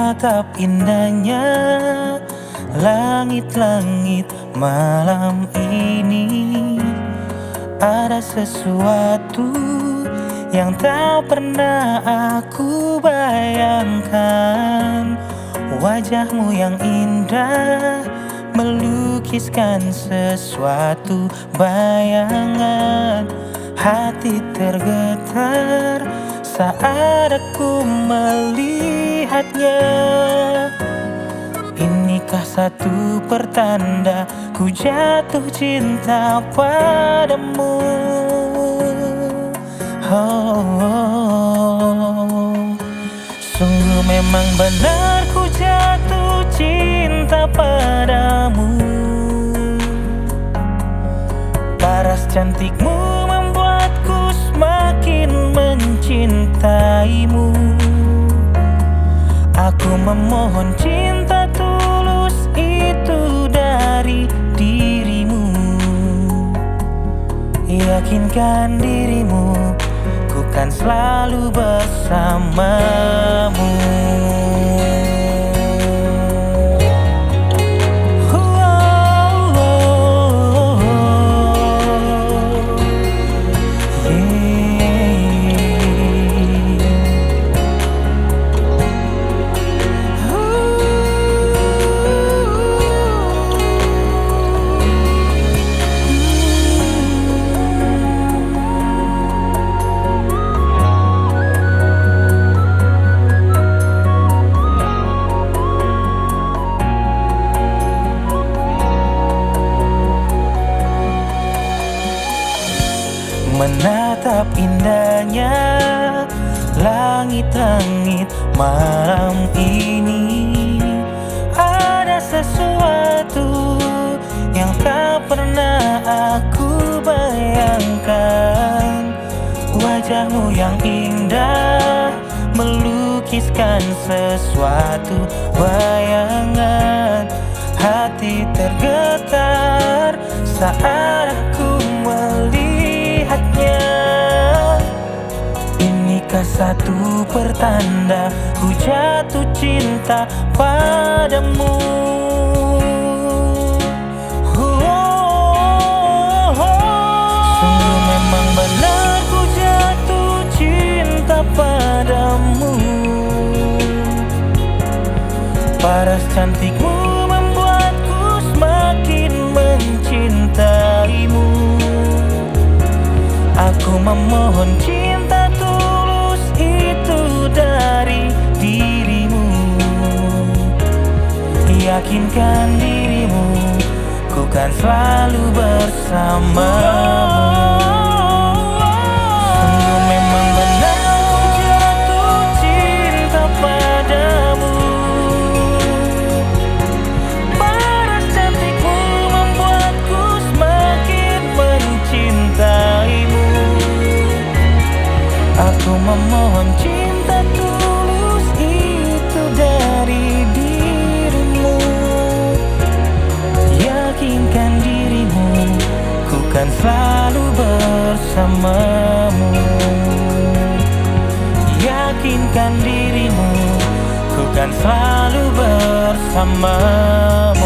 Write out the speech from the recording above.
Menatap indahnya langit-langit malam ini, ada sesuatu yang tak pernah aku bayangkan. Wajahmu yang indah melukiskan sesuatu bayangan. Hati tergetar saat aku melihatnya. Inikah satu pertanda ku jatuh cinta padamu? Sungguh memang benar ku jatuh cinta padamu. Paras cantikmu membuatku semakin mencintaimu. Aku memohon cinta tulus itu dari dirimu. Yakinkan dirimu, ku kan selalu bersamamu. Menatap indahnya langit-langit malam ini, ada sesuatu yang tak pernah aku bayangkan. Wajahmu yang indah melukiskan sesuatu bayangan. Hati tergetar saat aku melihatnya. Inikah satu pertanda ku jatuh cinta padamu? Sungguh memang benar ku jatuh cinta padamu. Paras cantikmu membuatku semakin mencintaimu. Aku memohon cinta tulus itu dari dirimu. Yakinkan dirimu, ku kan selalu bersamamu. Sungguh memang benar ku jatuh cinta padamu. Paras cantikmu membuatku semakin mencintaimu. Aku memohon cinta tulus itu dari dirimu. Yakinkan dirimu, ku kan selalu bersamamu. Yakinkan dirimu, ku kan selalu bersamamu.